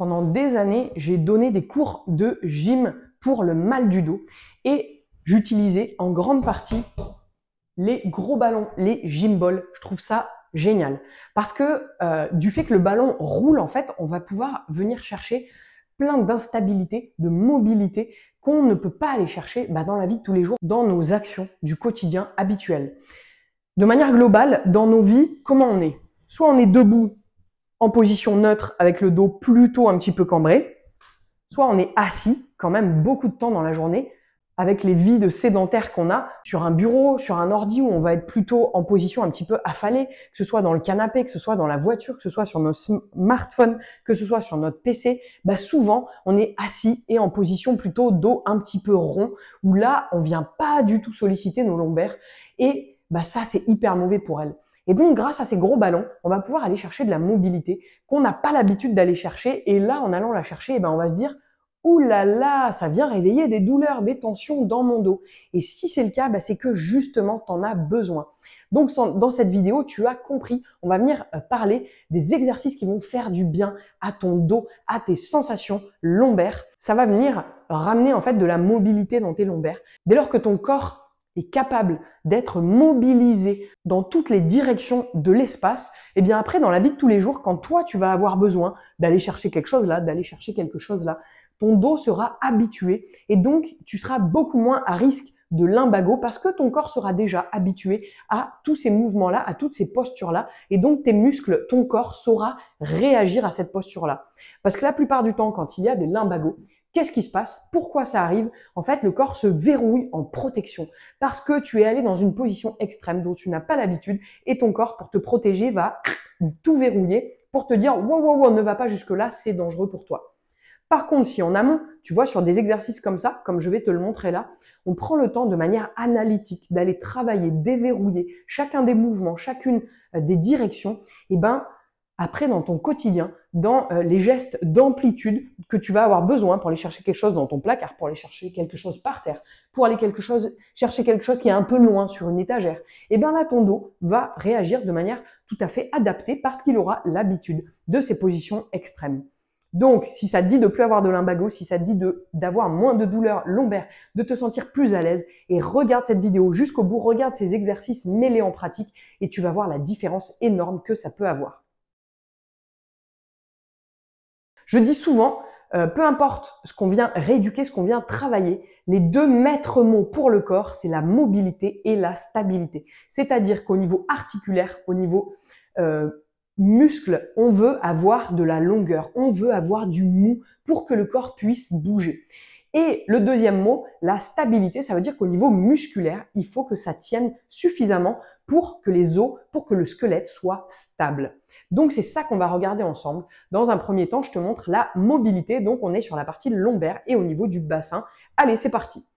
Pendant des années, j'ai donné des cours de gym pour le mal du dos et j'utilisais en grande partie les gros ballons, les gym balls. Je trouve ça génial parce que du fait que le ballon roule, en fait, on va pouvoir venir chercher plein d'instabilité, de mobilité qu'on ne peut pas aller chercher dans la vie de tous les jours, dans nos actions du quotidien habituel. De manière globale, dans nos vies, comment on est? Soit on est debout en position neutre avec le dos plutôt un petit peu cambré, soit on est assis quand même beaucoup de temps dans la journée avec les vies de sédentaires qu'on a sur un bureau, sur un ordi où on va être plutôt en position un petit peu affalée, que ce soit dans le canapé, que ce soit dans la voiture, que ce soit sur nos smartphones, que ce soit sur notre PC, souvent on est assis et en position plutôt dos un petit peu rond où là on vient pas du tout solliciter nos lombaires et ça c'est hyper mauvais pour elles. Et donc, grâce à ces gros ballons, on va pouvoir aller chercher de la mobilité qu'on n'a pas l'habitude d'aller chercher. Et là, en allant la chercher, on va se dire « Ouh là là, ça vient réveiller des douleurs, des tensions dans mon dos. » Et si c'est le cas, c'est que justement, tu en as besoin. Donc, dans cette vidéo, tu as compris, on va venir parler des exercices qui vont faire du bien à ton dos, à tes sensations lombaires. Ça va venir ramener en fait de la mobilité dans tes lombaires. Dès lors que ton corps est capable d'être mobilisé dans toutes les directions de l'espace, et bien après, dans la vie de tous les jours, quand toi, tu vas avoir besoin d'aller chercher quelque chose là, d'aller chercher quelque chose là, ton dos sera habitué et donc tu seras beaucoup moins à risque de lumbago parce que ton corps sera déjà habitué à tous ces mouvements-là, à toutes ces postures-là et donc tes muscles, ton corps saura réagir à cette posture-là. Parce que la plupart du temps, quand il y a des lumbagos, qu'est-ce qui se passe? Pourquoi ça arrive? En fait, le corps se verrouille en protection parce que tu es allé dans une position extrême dont tu n'as pas l'habitude et ton corps, pour te protéger, va tout verrouiller pour te dire « wow, ne va pas jusque-là, c'est dangereux pour toi ». Par contre, si en amont, tu vois, sur des exercices comme ça, comme je vais te le montrer là, on prend le temps de manière analytique d'aller travailler, déverrouiller chacun des mouvements, chacune des directions, et après, dans ton quotidien, dans les gestes d'amplitude que tu vas avoir besoin pour aller chercher quelque chose dans ton placard, pour aller chercher quelque chose par terre, pour aller chercher quelque chose qui est un peu loin sur une étagère, et là, ton dos va réagir de manière tout à fait adaptée parce qu'il aura l'habitude de ces positions extrêmes. Donc, si ça te dit de plus avoir de lumbago, si ça te dit d'avoir moins de douleurs lombaires, de te sentir plus à l'aise, et regarde cette vidéo jusqu'au bout, regarde ces exercices, mets-les en pratique et tu vas voir la différence énorme que ça peut avoir. Je dis souvent, peu importe ce qu'on vient rééduquer, ce qu'on vient travailler, les deux maîtres mots pour le corps, c'est la mobilité et la stabilité. C'est-à-dire qu'au niveau articulaire, au niveau muscle, on veut avoir de la longueur, on veut avoir du mou pour que le corps puisse bouger. Et le deuxième mot, la stabilité, ça veut dire qu'au niveau musculaire, il faut que ça tienne suffisamment pour que les os, pour que le squelette soit stable. Donc, c'est ça qu'on va regarder ensemble. Dans un premier temps, je te montre la mobilité. Donc, on est sur la partie lombaire et au niveau du bassin. Allez, c'est parti.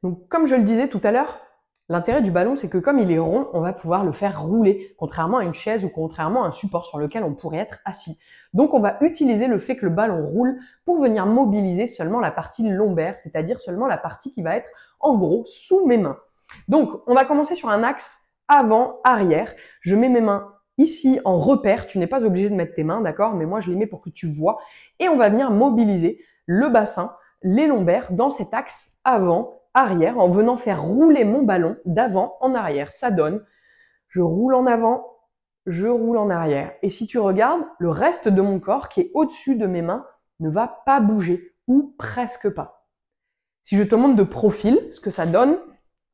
Donc, comme je le disais tout à l'heure, l'intérêt du ballon, c'est que comme il est rond, on va pouvoir le faire rouler, contrairement à une chaise ou contrairement à un support sur lequel on pourrait être assis. Donc, on va utiliser le fait que le ballon roule pour venir mobiliser seulement la partie lombaire, c'est-à-dire seulement la partie qui va être, en gros, sous mes mains. Donc, on va commencer sur un axe avant-arrière. Je mets mes mains ici en repère. Tu n'es pas obligé de mettre tes mains, d'accord? Mais moi, je les mets pour que tu vois. Et on va venir mobiliser le bassin, les lombaires dans cet axe avant-arrière en venant faire rouler mon ballon d'avant en arrière. Ça donne, je roule en avant, je roule en arrière. Et si tu regardes, le reste de mon corps qui est au-dessus de mes mains ne va pas bouger ou presque pas. Si je te montre de profil ce que ça donne,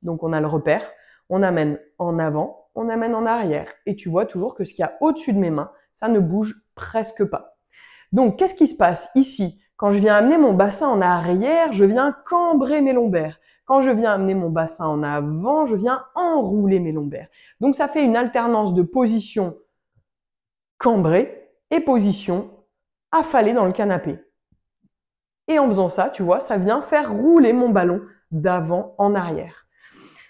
donc on a le repère, on amène en avant, on amène en arrière. Et tu vois toujours que ce qu'il y a au-dessus de mes mains, ça ne bouge presque pas. Donc, qu'est-ce qui se passe ici? Quand je viens amener mon bassin en arrière, je viens cambrer mes lombaires. Quand je viens amener mon bassin en avant, je viens enrouler mes lombaires. Donc, ça fait une alternance de position cambrée et position affalée dans le canapé. Et en faisant ça, tu vois, ça vient faire rouler mon ballon d'avant en arrière.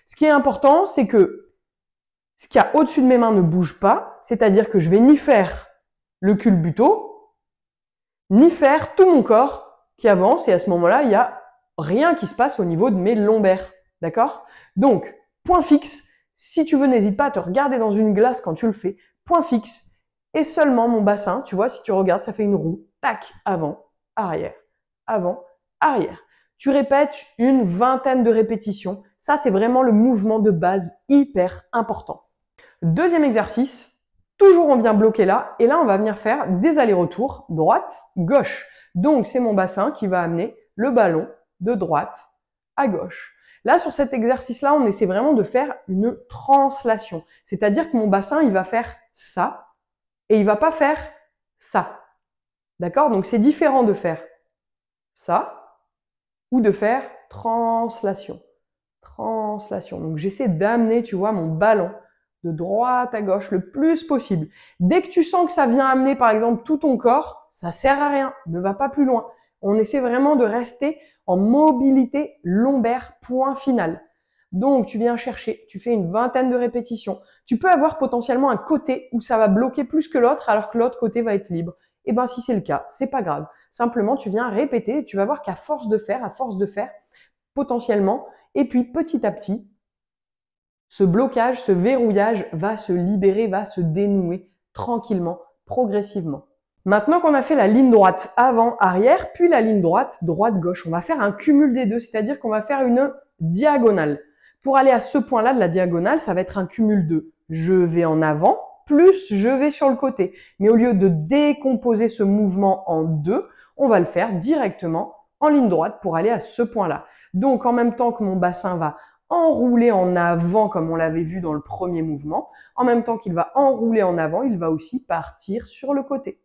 Ce qui est important, c'est que ce qu'il y a au-dessus de mes mains ne bouge pas, c'est-à-dire que je vais ni faire le culbuto, ni faire tout mon corps qui avance, et à ce moment-là, il n'y a rien qui se passe au niveau de mes lombaires. D'accord? Donc, point fixe, si tu veux, n'hésite pas à te regarder dans une glace quand tu le fais, point fixe, Et seulement mon bassin, tu vois, si tu regardes, ça fait une roue. Tac, avant, arrière, avant, arrière. Tu répètes une vingtaine de répétitions. Ça, c'est vraiment le mouvement de base hyper important. Deuxième exercice, toujours on vient bloquer là, et là on va venir faire des allers-retours, droite, gauche. Donc c'est mon bassin qui va amener le ballon de droite à gauche. Là sur cet exercice-là, on essaie vraiment de faire une translation. C'est-à-dire que mon bassin, il va faire ça, et il va pas faire ça. D'accord? Donc c'est différent de faire ça, ou de faire translation. Translation. Donc j'essaie d'amener, tu vois, mon ballon de droite à gauche le plus possible. Dès que tu sens que ça vient amener, par exemple, tout ton corps, ça sert à rien. Ne va pas plus loin. On essaie vraiment de rester en mobilité lombaire, point final. Donc, tu viens chercher, tu fais une vingtaine de répétitions. Tu peux avoir potentiellement un côté où ça va bloquer plus que l'autre, alors que l'autre côté va être libre. Et ben, si c'est le cas, c'est pas grave. Simplement, tu viens répéter, et tu vas voir qu'à force de faire, potentiellement, et puis petit à petit, ce blocage, ce verrouillage va se libérer, va se dénouer tranquillement, progressivement. Maintenant qu'on a fait la ligne droite avant-arrière, puis la ligne droite droite-gauche, on va faire un cumul des deux, c'est-à-dire qu'on va faire une diagonale. Pour aller à ce point-là de la diagonale, ça va être un cumul de je vais en avant, plus je vais sur le côté. Mais au lieu de décomposer ce mouvement en deux, on va le faire directement en ligne droite pour aller à ce point-là. Donc en même temps que mon bassin va enrouler en avant comme on l'avait vu dans le premier mouvement, en même temps qu'il va enrouler en avant, il va aussi partir sur le côté.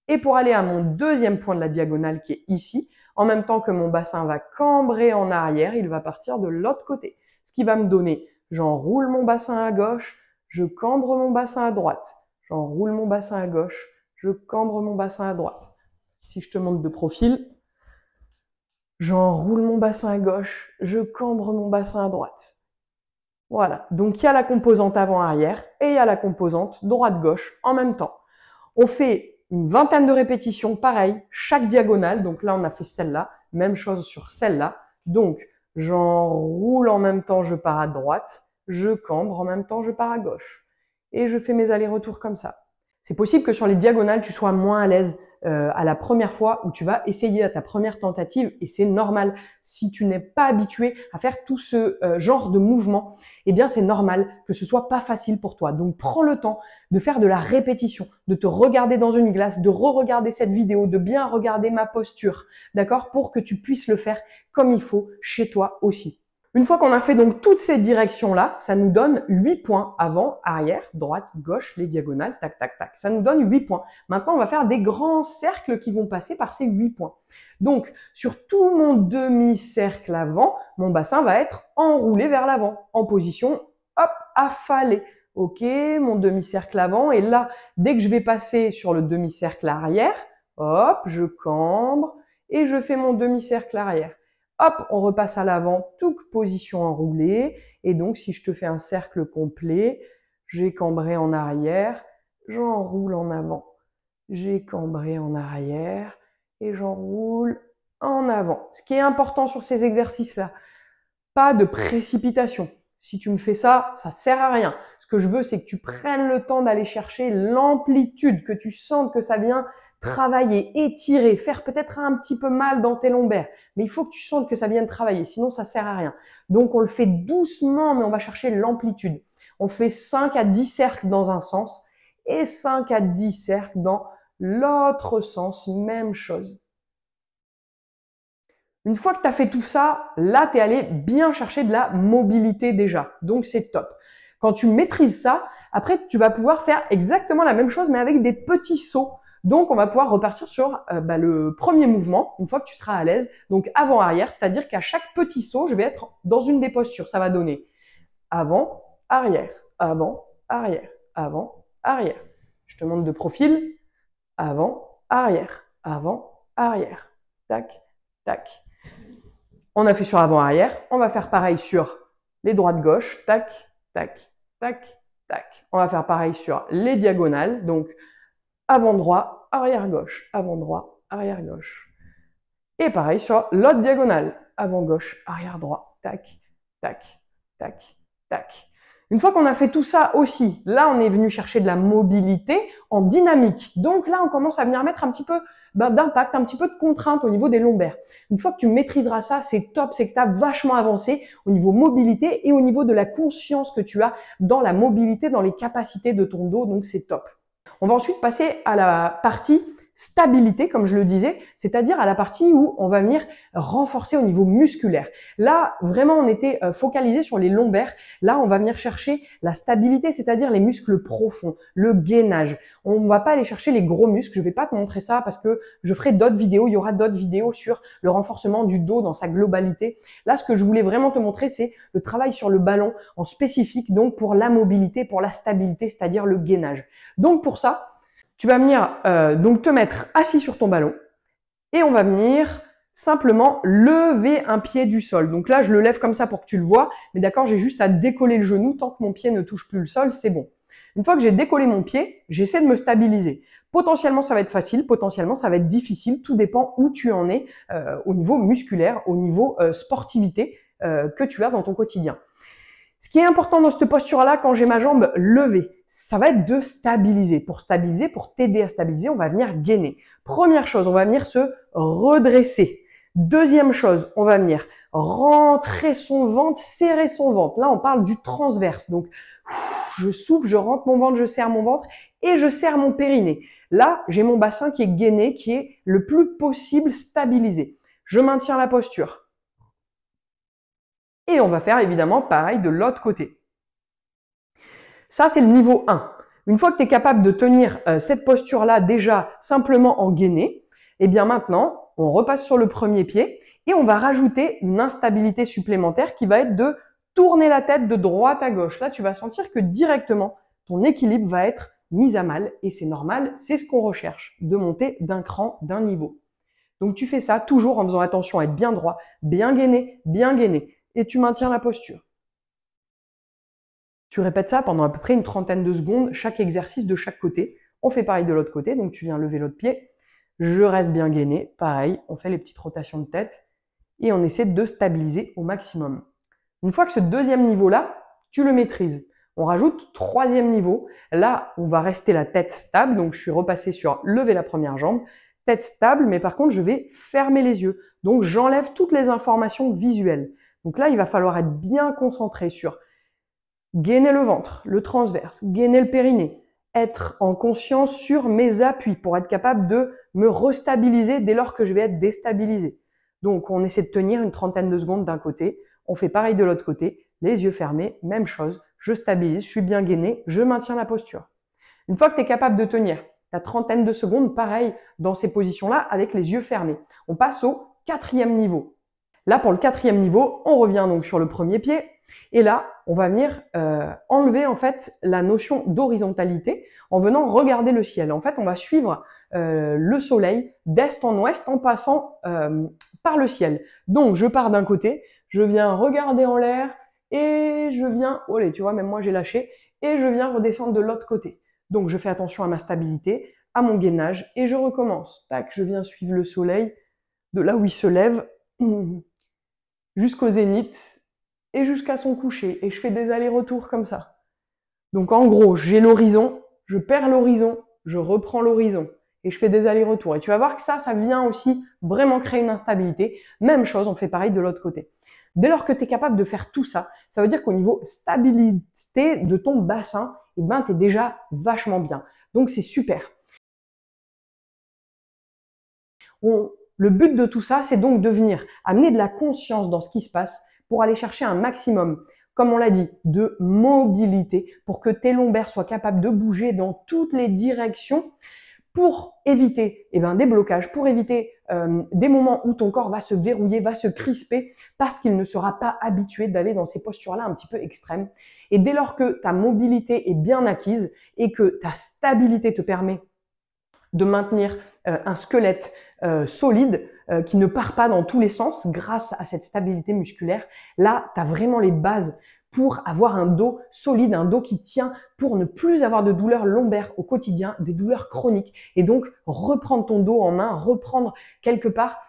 Et pour aller à mon deuxième point de la diagonale qui est ici, en même temps que mon bassin va cambrer en arrière, il va partir de l'autre côté. Ce qui va me donner, j'enroule mon bassin à gauche, je cambre mon bassin à droite. J'enroule mon bassin à gauche, je cambre mon bassin à droite. Si je te montre de profil, j'enroule mon bassin à gauche, je cambre mon bassin à droite. Voilà, donc il y a la composante avant-arrière et il y a la composante droite-gauche en même temps. On fait une vingtaine de répétitions, pareil, chaque diagonale. Donc là, on a fait celle-là, même chose sur celle-là. Donc, j'enroule en même temps, je pars à droite, je cambre en même temps, je pars à gauche. Et je fais mes allers-retours comme ça. C'est possible que sur les diagonales, tu sois moins à l'aise à la première fois où tu vas essayer à ta première tentative, et c'est normal. Si tu n'es pas habitué à faire tout ce genre de mouvement, eh bien c'est normal que ce soit pas facile pour toi. Donc prends le temps de faire de la répétition, de te regarder dans une glace, de re-regarder cette vidéo, de bien regarder ma posture, d'accord, pour que tu puisses le faire comme il faut chez toi aussi. Une fois qu'on a fait donc toutes ces directions-là, ça nous donne 8 points. Avant, arrière, droite, gauche, les diagonales, tac, tac, tac. Ça nous donne 8 points. Maintenant, on va faire des grands cercles qui vont passer par ces 8 points. Donc, sur tout mon demi-cercle avant, mon bassin va être enroulé vers l'avant, en position, hop, affalée. Ok, mon demi-cercle avant. Et là, dès que je vais passer sur le demi-cercle arrière, hop, je cambre et je fais mon demi-cercle arrière. Hop, on repasse à l'avant, toute position enroulée. Et donc, si je te fais un cercle complet, j'ai cambré en arrière, j'enroule en avant. J'ai cambré en arrière et j'enroule en avant. Ce qui est important sur ces exercices-là, pas de précipitation. Si tu me fais ça, ça sert à rien. Ce que je veux, c'est que tu prennes le temps d'aller chercher l'amplitude, que tu sentes que ça vient travailler, étirer, faire peut-être un petit peu mal dans tes lombaires. Mais il faut que tu sentes que ça vienne travailler, sinon ça sert à rien. Donc on le fait doucement, mais on va chercher l'amplitude. On fait 5 à 10 cercles dans un sens et 5 à 10 cercles dans l'autre sens, même chose. Une fois que tu as fait tout ça, là, tu es allé bien chercher de la mobilité déjà. Donc, c'est top. Quand tu maîtrises ça, après, tu vas pouvoir faire exactement la même chose, mais avec des petits sauts. Donc, on va pouvoir repartir sur le premier mouvement, une fois que tu seras à l'aise. Donc, avant-arrière, c'est-à-dire qu'à chaque petit saut, je vais être dans une des postures. Ça va donner avant, arrière, avant, arrière, avant, arrière. Je te montre de profil. Avant, arrière, avant, arrière. Tac, tac. On a fait sur avant-arrière. On va faire pareil sur les droites-gauche. Tac, tac, tac, tac. On va faire pareil sur les diagonales. Donc, avant-droit, arrière-gauche. Avant-droit, arrière-gauche. Et pareil sur l'autre diagonale. Avant-gauche, arrière-droit. Tac, tac, tac, tac. Une fois qu'on a fait tout ça aussi, là, on est venu chercher de la mobilité en dynamique. Donc là, on commence à venir mettre un petit peu d'impact, un petit peu de contrainte au niveau des lombaires. Une fois que tu maîtriseras ça, c'est top, c'est que tu as vachement avancé au niveau mobilité et au niveau de la conscience que tu as dans la mobilité, dans les capacités de ton dos. Donc c'est top. On va ensuite passer à la partie stabilité, comme je le disais, c'est-à-dire à la partie où on va venir renforcer au niveau musculaire. Là, vraiment, on était focalisé sur les lombaires. Là, on va venir chercher la stabilité, c'est-à-dire les muscles profonds, le gainage. On ne va pas aller chercher les gros muscles. Je ne vais pas te montrer ça parce que je ferai d'autres vidéos. Il y aura d'autres vidéos sur le renforcement du dos dans sa globalité. Là, ce que je voulais vraiment te montrer, c'est le travail sur le ballon en spécifique, donc pour la mobilité, pour la stabilité, c'est-à-dire le gainage. Donc pour ça, tu vas venir donc te mettre assis sur ton ballon et on va venir simplement lever un pied du sol. Donc là, je le lève comme ça pour que tu le vois, mais d'accord, j'ai juste à décoller le genou tant que mon pied ne touche plus le sol, c'est bon. Une fois que j'ai décollé mon pied, j'essaie de me stabiliser. Potentiellement, ça va être facile, potentiellement, ça va être difficile, tout dépend où tu en es au niveau musculaire, au niveau sportivité que tu as dans ton quotidien. Ce qui est important dans cette posture-là, quand j'ai ma jambe levée, ça va être de stabiliser. Pour stabiliser, pour t'aider à stabiliser, on va venir gainer. Première chose, on va venir se redresser. Deuxième chose, on va venir rentrer son ventre, serrer son ventre. Là, on parle du transverse. Donc, je souffle, je rentre mon ventre, je serre mon ventre et je serre mon périnée. Là, j'ai mon bassin qui est gainé, qui est le plus possible stabilisé. Je maintiens la posture. Et on va faire évidemment pareil de l'autre côté. Ça, c'est le niveau 1. Une fois que tu es capable de tenir cette posture-là déjà simplement en gainé, eh bien maintenant, on repasse sur le premier pied et on va rajouter une instabilité supplémentaire qui va être de tourner la tête de droite à gauche. Là, tu vas sentir que directement, ton équilibre va être mis à mal et c'est normal, c'est ce qu'on recherche, de monter d'un cran, d'un niveau. Donc tu fais ça toujours en faisant attention à être bien droit, bien gainé, et tu maintiens la posture. Tu répètes ça pendant à peu près une trentaine de secondes, chaque exercice de chaque côté. On fait pareil de l'autre côté, donc tu viens lever l'autre pied. Je reste bien gainé, pareil, on fait les petites rotations de tête et on essaie de stabiliser au maximum. Une fois que ce deuxième niveau-là, tu le maîtrises, on rajoute troisième niveau. Là, on va rester la tête stable, donc je suis repassé sur lever la première jambe, tête stable, mais par contre, je vais fermer les yeux. Donc, j'enlève toutes les informations visuelles. Donc là, il va falloir être bien concentré sur gainer le ventre, le transverse, gainer le périnée, être en conscience sur mes appuis pour être capable de me restabiliser dès lors que je vais être déstabilisé. Donc, on essaie de tenir une trentaine de secondes d'un côté, on fait pareil de l'autre côté, les yeux fermés, même chose, je stabilise, je suis bien gainé, je maintiens la posture. Une fois que tu es capable de tenir ta trentaine de secondes, pareil, dans ces positions-là, avec les yeux fermés. On passe au quatrième niveau. Là, pour le quatrième niveau, on revient donc sur le premier pied. Et là, on va venir enlever en fait la notion d'horizontalité en venant regarder le ciel. En fait, on va suivre le soleil d'est en ouest en passant par le ciel. Donc, je pars d'un côté, je viens regarder en l'air et je viens, olé, tu vois, même moi j'ai lâché, et je viens redescendre de l'autre côté. Donc, je fais attention à ma stabilité, à mon gainage et je recommence. Tac, je viens suivre le soleil de là où il se lève jusqu'au zénith et jusqu'à son coucher. Et je fais des allers-retours comme ça. Donc en gros, j'ai l'horizon, je perds l'horizon, je reprends l'horizon et je fais des allers-retours. Et tu vas voir que ça vient aussi vraiment créer une instabilité. Même chose, on fait pareil de l'autre côté. Dès lors que tu es capable de faire tout ça, ça veut dire qu'au niveau stabilité de ton bassin, eh ben, tu es déjà vachement bien. Donc c'est super. Le but de tout ça, c'est donc de venir amener de la conscience dans ce qui se passe pour aller chercher un maximum, comme on l'a dit, de mobilité pour que tes lombaires soient capables de bouger dans toutes les directions pour éviter des blocages, pour éviter des moments où ton corps va se verrouiller, va se crisper parce qu'il ne sera pas habitué d'aller dans ces postures-là un petit peu extrêmes. Et dès lors que ta mobilité est bien acquise et que ta stabilité te permet de maintenir un squelette solide qui ne part pas dans tous les sens grâce à cette stabilité musculaire, là, tu as vraiment les bases pour avoir un dos solide, un dos qui tient, pour ne plus avoir de douleurs lombaires au quotidien, des douleurs chroniques, et donc reprendre ton dos en main, reprendre quelque part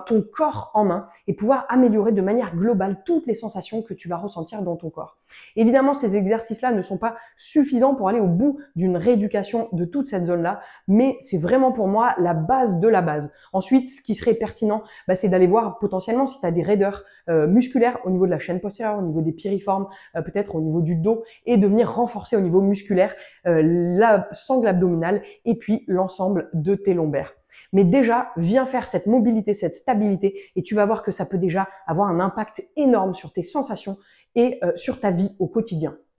ton corps en main et pouvoir améliorer de manière globale toutes les sensations que tu vas ressentir dans ton corps. Évidemment, ces exercices-là ne sont pas suffisants pour aller au bout d'une rééducation de toute cette zone-là, mais c'est vraiment pour moi la base de la base. Ensuite, ce qui serait pertinent, c'est d'aller voir potentiellement si tu as des raideurs musculaires au niveau de la chaîne postérieure, au niveau des piriformes, peut-être au niveau du dos, et de venir renforcer au niveau musculaire la sangle abdominale et puis l'ensemble de tes lombaires. Mais déjà, viens faire cette mobilité, cette stabilité et tu vas voir que ça peut déjà avoir un impact énorme sur tes sensations et sur ta vie au quotidien.